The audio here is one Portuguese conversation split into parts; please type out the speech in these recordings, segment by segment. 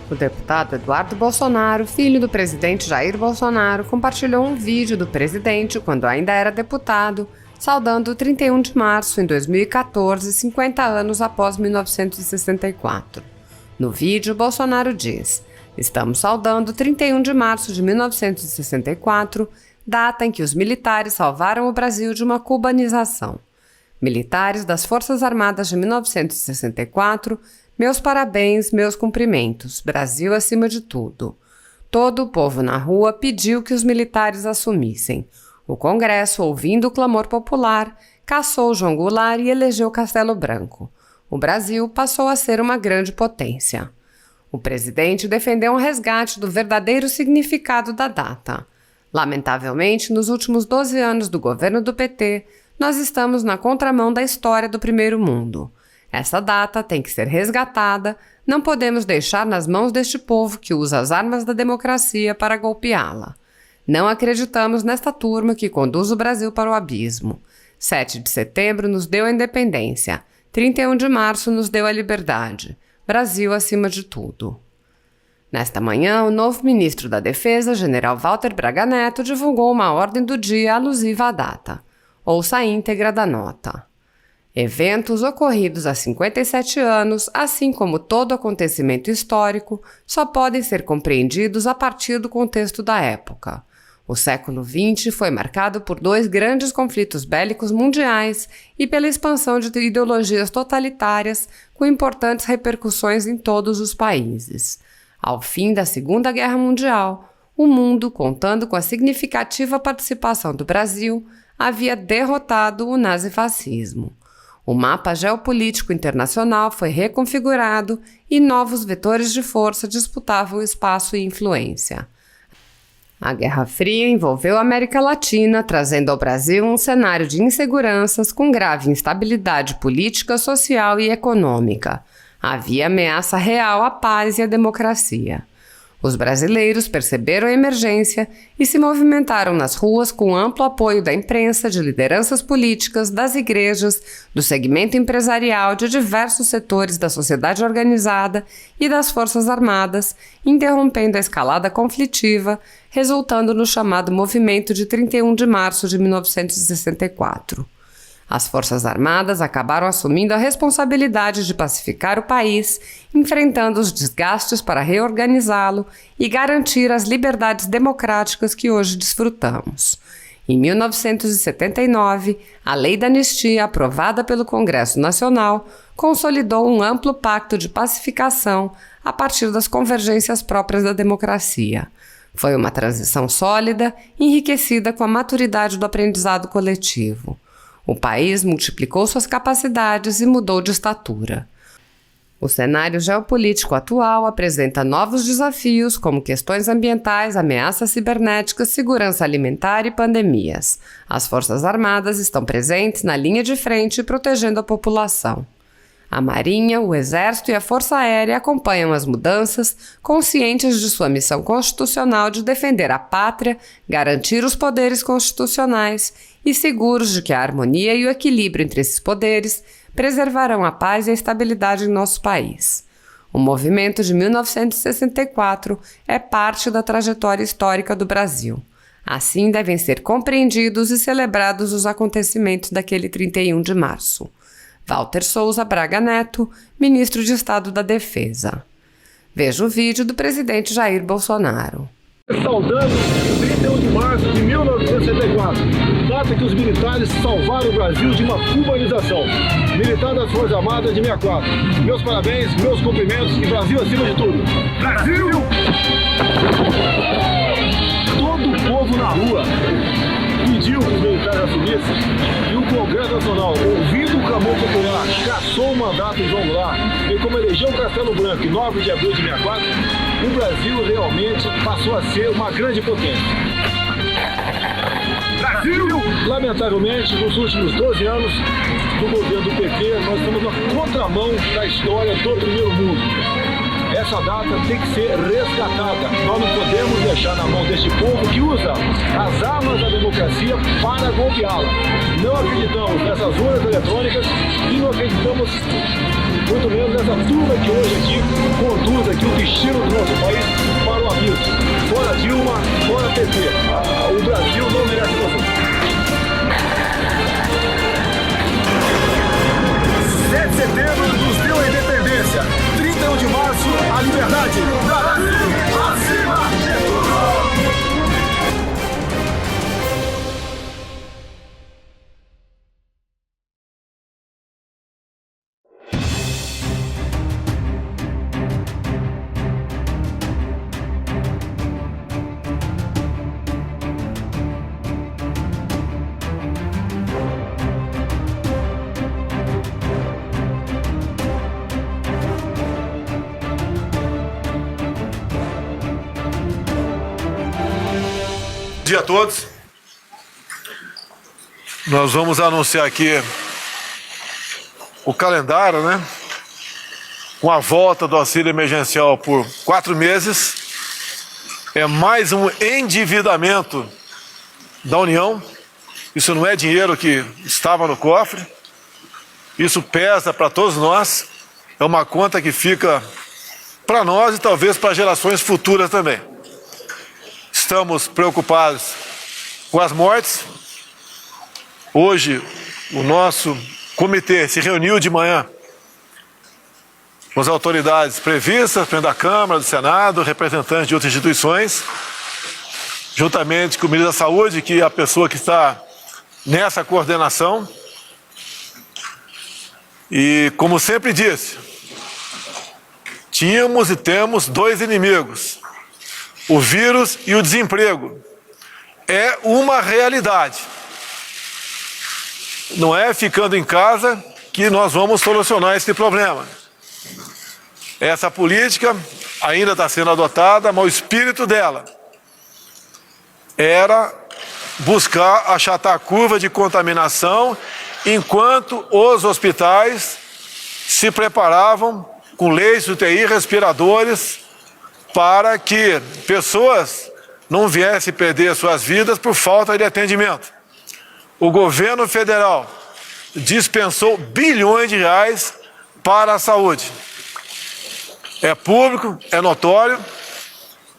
O deputado Eduardo Bolsonaro, filho do presidente Jair Bolsonaro, compartilhou um vídeo do presidente, quando ainda era deputado, saudando o 31 de março em 2014, 50 anos após 1964. No vídeo, Bolsonaro diz: "Estamos saudando o 31 de março de 1964, data em que os militares salvaram o Brasil de uma cubanização. Militares das Forças Armadas de 1964, meus parabéns, meus cumprimentos, Brasil acima de tudo. Todo o povo na rua pediu que os militares assumissem. O Congresso, ouvindo o clamor popular, cassou João Goulart e elegeu Castelo Branco. O Brasil passou a ser uma grande potência." O presidente defendeu um resgate do verdadeiro significado da data. Lamentavelmente, nos últimos 12 anos do governo do PT, nós estamos na contramão da história do primeiro mundo. Essa data tem que ser resgatada, não podemos deixar nas mãos deste povo que usa as armas da democracia para golpeá-la. Não acreditamos nesta turma que conduz o Brasil para o abismo. 7 de setembro nos deu a independência, 31 de março nos deu a liberdade. Brasil acima de tudo. Nesta manhã, o novo ministro da Defesa, general Walter Braga Neto, divulgou uma ordem do dia alusiva à data. Ouça a íntegra da nota. Eventos ocorridos há 57 anos, assim como todo acontecimento histórico, só podem ser compreendidos a partir do contexto da época. O século XX foi marcado por 2 grandes conflitos bélicos mundiais e pela expansão de ideologias totalitárias com importantes repercussões em todos os países. Ao fim da Segunda Guerra Mundial, o mundo, contando com a significativa participação do Brasil, havia derrotado o nazifascismo. O mapa geopolítico internacional foi reconfigurado e novos vetores de força disputavam espaço e influência. A Guerra Fria envolveu a América Latina, trazendo ao Brasil um cenário de inseguranças com grave instabilidade política, social e econômica. Havia ameaça real à paz e à democracia. Os brasileiros perceberam a emergência e se movimentaram nas ruas com amplo apoio da imprensa, de lideranças políticas, das igrejas, do segmento empresarial, de diversos setores da sociedade organizada e das Forças Armadas, interrompendo a escalada conflitiva, resultando no chamado Movimento de 31 de março de 1964. As Forças Armadas acabaram assumindo a responsabilidade de pacificar o país, enfrentando os desgastes para reorganizá-lo e garantir as liberdades democráticas que hoje desfrutamos. Em 1979, a Lei da Anistia, aprovada pelo Congresso Nacional, consolidou um amplo pacto de pacificação a partir das convergências próprias da democracia. Foi uma transição sólida, enriquecida com a maturidade do aprendizado coletivo. O país multiplicou suas capacidades e mudou de estatura. O cenário geopolítico atual apresenta novos desafios, como questões ambientais, ameaças cibernéticas, segurança alimentar e pandemias. As Forças Armadas estão presentes na linha de frente, protegendo a população. A Marinha, o Exército e a Força Aérea acompanham as mudanças, conscientes de sua missão constitucional de defender a pátria, garantir os poderes constitucionais e seguros de que a harmonia e o equilíbrio entre esses poderes preservarão a paz e a estabilidade em nosso país. O movimento de 1964 é parte da trajetória histórica do Brasil. Assim devem ser compreendidos e celebrados os acontecimentos daquele 31 de março. Walter Souza Braga Neto, ministro de Estado da Defesa. Veja o vídeo do presidente Jair Bolsonaro. Saudando o 31 de março de 1964, data que os militares salvaram o Brasil de uma cubanização. Militar das Forças Armadas de 64. Meus parabéns, meus cumprimentos e Brasil acima de tudo. Brasil! Todo o povo na rua pediu que os militares assumissem e o Congresso Nacional, ouvindo o clamor popular, cassou o mandato de João Goulart e como elegeu Castelo Branco em 9 de abril de 64, o Brasil realmente passou a ser uma grande potência. Brasil! Lamentavelmente, nos últimos 12 anos do governo do PT, nós estamos na contramão da história do primeiro mundo. Essa data tem que ser resgatada. Nós não podemos deixar na mão deste povo que usa as armas da democracia para golpeá-la. Não acreditamos nessas urnas eletrônicas e não acreditamos muito menos essa turma que hoje aqui conduz aqui o destino do nosso país para o abismo. Fora Dilma, fora PT. O Brasil não merece você. 7 de setembro nos deu a independência. 31 de março, a liberdade. Brasil, acima de tudo! Bom dia a todos. Nós vamos anunciar aqui o calendário, né? Com a volta do auxílio emergencial por 4 meses. É mais um endividamento da União. Isso não é dinheiro que estava no cofre. Isso pesa para todos nós. É uma conta que fica para nós e talvez para gerações futuras também. Estamos preocupados com as mortes. Hoje, o nosso comitê se reuniu de manhã com as autoridades previstas, presidente da Câmara, do Senado, representantes de outras instituições, juntamente com o ministro da Saúde, que é a pessoa que está nessa coordenação. E, como sempre disse, tínhamos e temos 2 inimigos. O vírus e o desemprego. É uma realidade. Não é ficando em casa que nós vamos solucionar esse problema. Essa política ainda está sendo adotada, mas o espírito dela era buscar achatar a curva de contaminação enquanto os hospitais se preparavam com leitos de UTI e respiradores para que pessoas não viessem perder suas vidas por falta de atendimento. O governo federal dispensou bilhões de reais para a saúde. É público, é notório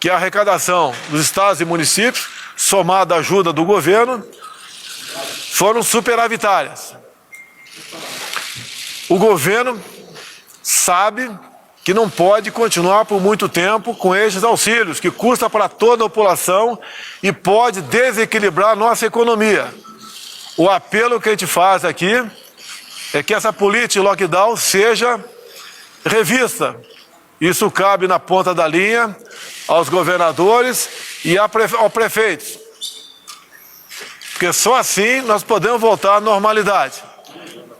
que a arrecadação dos estados e municípios, somada à ajuda do governo, foram superavitárias. O governo sabe que não pode continuar por muito tempo com estes auxílios, que custa para toda a população e pode desequilibrar a nossa economia. O apelo que a gente faz aqui é que essa política de lockdown seja revista. Isso cabe na ponta da linha aos governadores e aos prefeitos. Porque só assim nós podemos voltar à normalidade.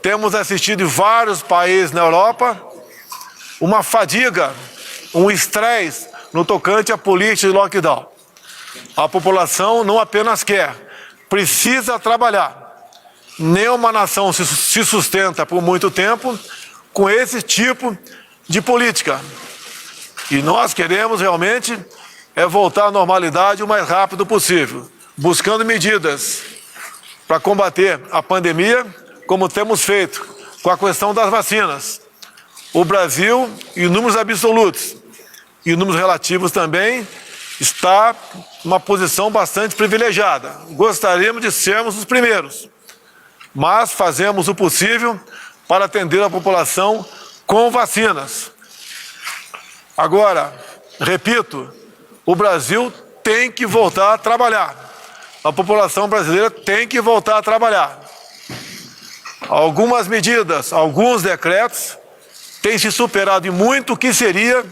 Temos assistido em vários países na Europa uma fadiga, um estresse no tocante à política de lockdown. A população não apenas quer, precisa trabalhar. Nenhuma nação se sustenta por muito tempo com esse tipo de política. E nós queremos realmente voltar à normalidade o mais rápido possível, buscando medidas para combater a pandemia, como temos feito com a questão das vacinas. O Brasil, em números absolutos e números relativos também, está numa posição bastante privilegiada. Gostaríamos de sermos os primeiros, mas fazemos o possível para atender a população com vacinas. Agora, repito, o Brasil tem que voltar a trabalhar. A população brasileira tem que voltar a trabalhar. Algumas medidas, alguns decretos têm se superado em muito o que seria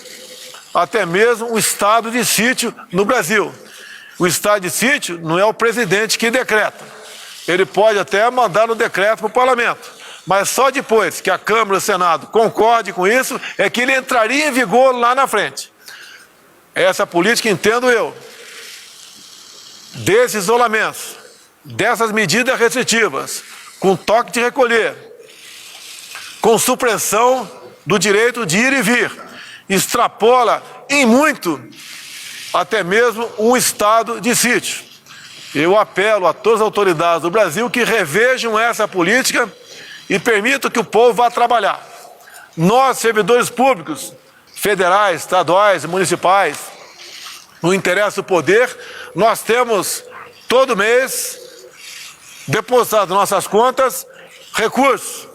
até mesmo um estado de sítio no Brasil. O estado de sítio não é o presidente que decreta. Ele pode até mandar no decreto para o parlamento, mas só depois que a Câmara e o Senado concordem com isso é que ele entraria em vigor lá na frente. Essa política, entendo eu, desses isolamentos, dessas medidas restritivas, com toque de recolher, com supressão do direito de ir e vir, extrapola em muito até mesmo um estado de sítio. Eu apelo a todas as autoridades do Brasil que revejam essa política e permitam que o povo vá trabalhar. Nós, servidores públicos, federais, estaduais e municipais, no interesse do poder, nós temos todo mês depositado nas nossas contas recursos.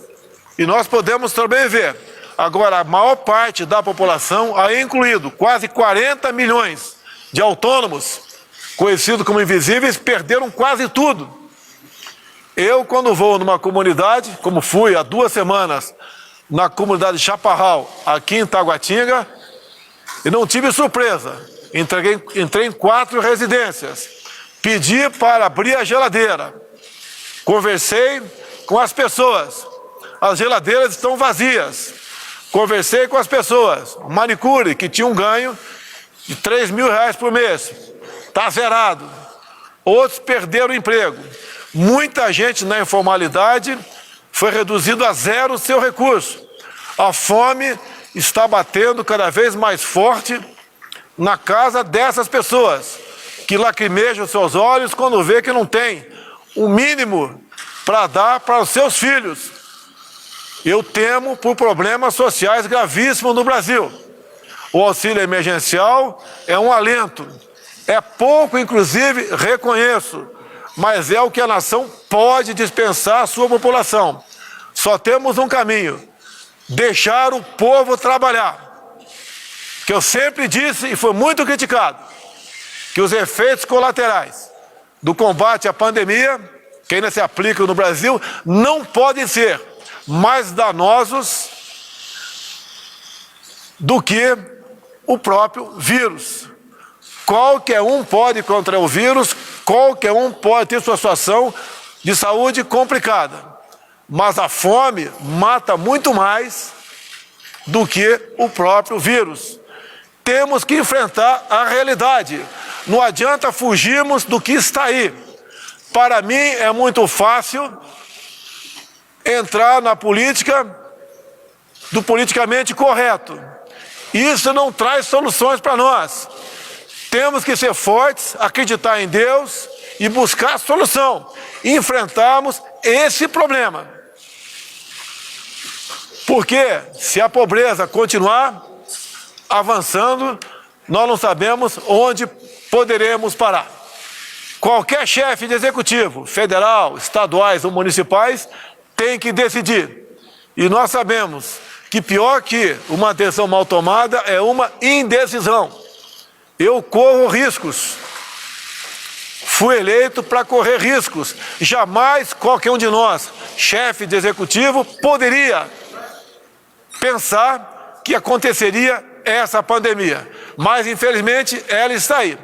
E nós podemos também ver. Agora, a maior parte da população, aí incluído quase 40 milhões de autônomos, conhecidos como invisíveis, perderam quase tudo. Eu, quando vou numa comunidade, como fui há 2 semanas, na comunidade de Chaparral, aqui em Taguatinga, e não tive surpresa. Entrei em 4 residências, pedi para abrir a geladeira, conversei com as pessoas, as geladeiras estão vazias, conversei com as pessoas, o manicure que tinha um ganho de R$3.000 por mês, está zerado, outros perderam o emprego, muita gente na informalidade foi reduzido a zero o seu recurso, a fome está batendo cada vez mais forte na casa dessas pessoas, que lacrimejam seus olhos quando vê que não tem o mínimo para dar para os seus filhos. Eu temo por problemas sociais gravíssimos no Brasil. O auxílio emergencial é um alento. É pouco, inclusive, reconheço, mas é o que a nação pode dispensar à sua população. Só temos um caminho: deixar o povo trabalhar. Que eu sempre disse e foi muito criticado, que os efeitos colaterais do combate à pandemia, que ainda se aplicam no Brasil, não podem ser mais danosos do que o próprio vírus. Qualquer um pode contrair o vírus, qualquer um pode ter sua situação de saúde complicada, mas a fome mata muito mais do que o próprio vírus. Temos que enfrentar a realidade. Não adianta fugirmos do que está aí. Para mim é muito fácil entrar na política do politicamente correto. Isso não traz soluções para nós. Temos que ser fortes, acreditar em Deus e buscar a solução. E enfrentarmos esse problema. Porque se a pobreza continuar avançando, nós não sabemos onde poderemos parar. Qualquer chefe de executivo, federal, estaduais ou municipais, tem que decidir. E nós sabemos que pior que uma decisão mal tomada é uma indecisão. Eu corro riscos. Fui eleito para correr riscos. Jamais qualquer um de nós, chefe de executivo, poderia pensar que aconteceria essa pandemia. Mas, infelizmente, ela está aí.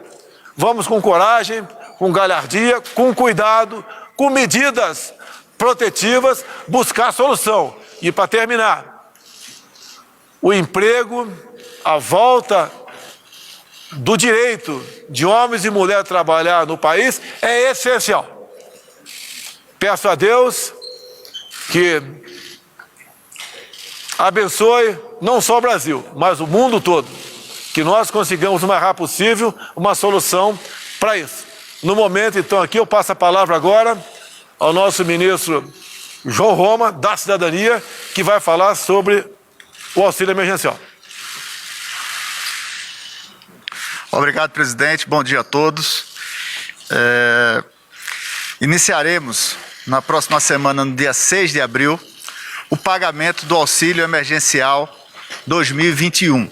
Vamos com coragem, com galhardia, com cuidado, com medidas protetivas, buscar solução. E, para terminar, o emprego, a volta do direito de homens e mulheres a trabalhar no país é essencial. Peço a Deus que abençoe não só o Brasil, mas o mundo todo, que nós consigamos o mais rápido possível uma solução para isso. No momento, então, aqui eu passo a palavra agora ao nosso ministro João Roma, da Cidadania, que vai falar sobre o auxílio emergencial. Obrigado, presidente. Bom dia a todos. Iniciaremos na próxima semana, no dia 6 de abril, o pagamento do auxílio emergencial 2021.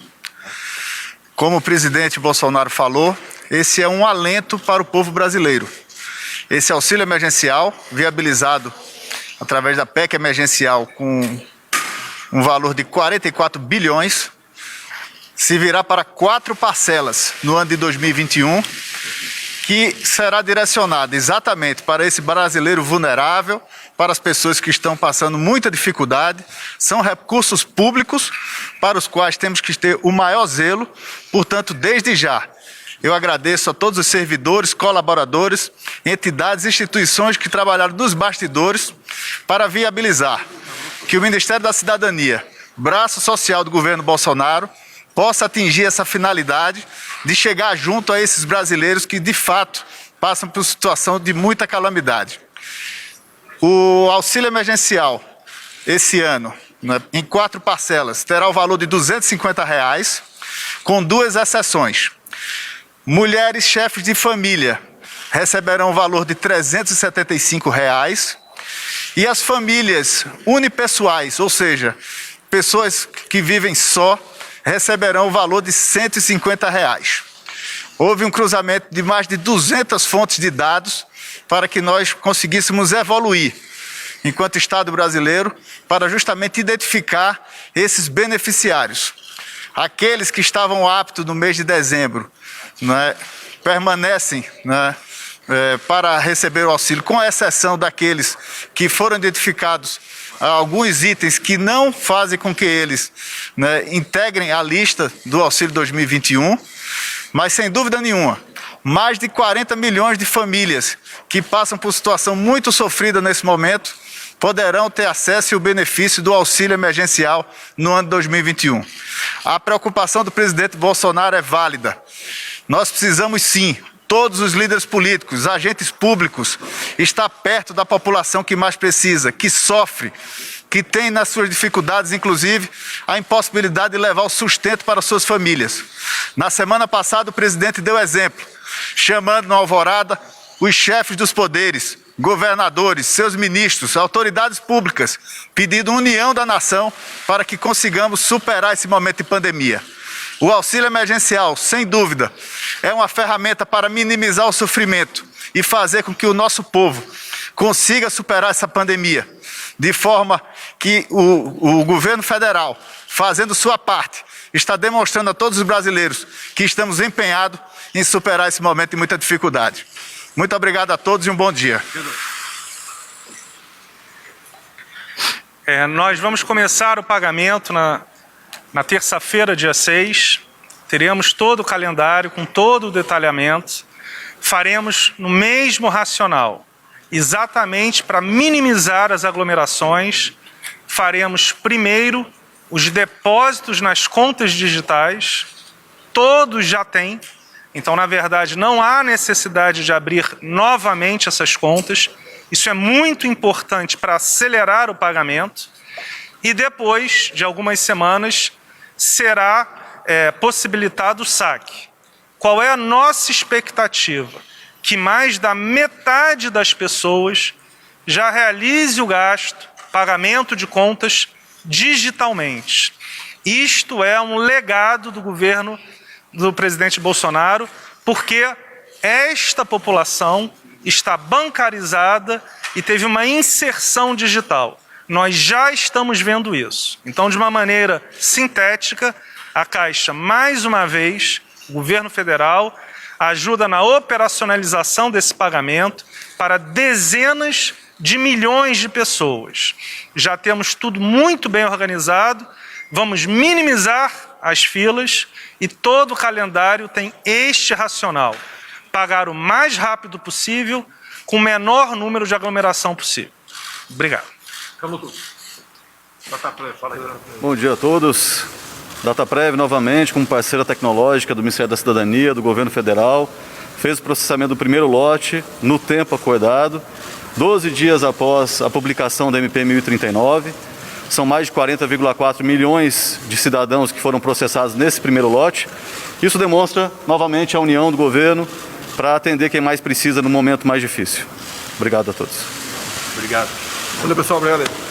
Como o presidente Bolsonaro falou, esse é um alento para o povo brasileiro. Esse auxílio emergencial, viabilizado através da PEC emergencial com um valor de 44 bilhões, se virá para 4 parcelas no ano de 2021, que será direcionada exatamente para esse brasileiro vulnerável, para as pessoas que estão passando muita dificuldade. São recursos públicos para os quais temos que ter o maior zelo. Portanto, desde já, eu agradeço a todos os servidores, colaboradores, entidades e instituições que trabalharam nos bastidores para viabilizar que o Ministério da Cidadania, braço social do governo Bolsonaro, possa atingir essa finalidade de chegar junto a esses brasileiros que, de fato, passam por situação de muita calamidade. O auxílio emergencial, esse ano, né, em 4 parcelas, terá o valor de R$ 250, com 2 exceções. Mulheres chefes de família receberão o valor de R$ 375, e as famílias unipessoais, ou seja, pessoas que vivem só, receberão o valor de R$ 150. Houve um cruzamento de mais de 200 fontes de dados para que nós conseguíssemos evoluir, enquanto Estado brasileiro, para justamente identificar esses beneficiários. Aqueles que estavam aptos no mês de dezembro, né, permanecem, né, para receber o auxílio, com exceção daqueles que foram identificados alguns itens que não fazem com que eles, né, integrem a lista do auxílio 2021, mas sem dúvida nenhuma, mais de 40 milhões de famílias que passam por situação muito sofrida nesse momento poderão ter acesso e o benefício do auxílio emergencial no ano de 2021. A preocupação do presidente Bolsonaro é válida. Nós precisamos sim, todos os líderes políticos, agentes públicos, estar perto da população que mais precisa, que sofre, que tem nas suas dificuldades, inclusive, a impossibilidade de levar o sustento para suas famílias. Na semana passada, o presidente deu exemplo, chamando na Alvorada os chefes dos poderes, governadores, seus ministros, autoridades públicas, pedindo união da nação para que consigamos superar esse momento de pandemia. O auxílio emergencial, sem dúvida, é uma ferramenta para minimizar o sofrimento e fazer com que o nosso povo consiga superar essa pandemia, de forma que o governo federal, fazendo sua parte, está demonstrando a todos os brasileiros que estamos empenhados em superar esse momento de muita dificuldade. Muito obrigado a todos e um bom dia. Nós vamos começar o pagamento na terça-feira, dia 6. Teremos todo o calendário com todo o detalhamento. Faremos no mesmo racional, exatamente para minimizar as aglomerações. Faremos primeiro os depósitos nas contas digitais. Todos já têm. Então, na verdade, não há necessidade de abrir novamente essas contas. Isso é muito importante para acelerar o pagamento. E depois de algumas semanas, será possibilitado o saque. Qual é a nossa expectativa? Que mais da metade das pessoas já realize o gasto, pagamento de contas digitalmente. Isto é um legado do governo do presidente Bolsonaro, porque esta população está bancarizada e teve uma inserção digital. Nós já estamos vendo isso. Então, de uma maneira sintética, a Caixa, mais uma vez, o governo federal, ajuda na operacionalização desse pagamento para dezenas de milhões de pessoas. Já temos tudo muito bem organizado, vamos minimizar as filas e todo o calendário tem este racional: pagar o mais rápido possível, com o menor número de aglomeração possível. Obrigado. Bom dia a todos. Dataprev, novamente, como parceira tecnológica do Ministério da Cidadania, do Governo Federal, fez o processamento do primeiro lote no tempo acordado, 12 dias após a publicação da MP 1039. São mais de 40,4 milhões de cidadãos que foram processados nesse primeiro lote. Isso demonstra, novamente, a união do governo para atender quem mais precisa no momento mais difícil. Obrigado a todos. Obrigado. Valeu, pessoal. Obrigado.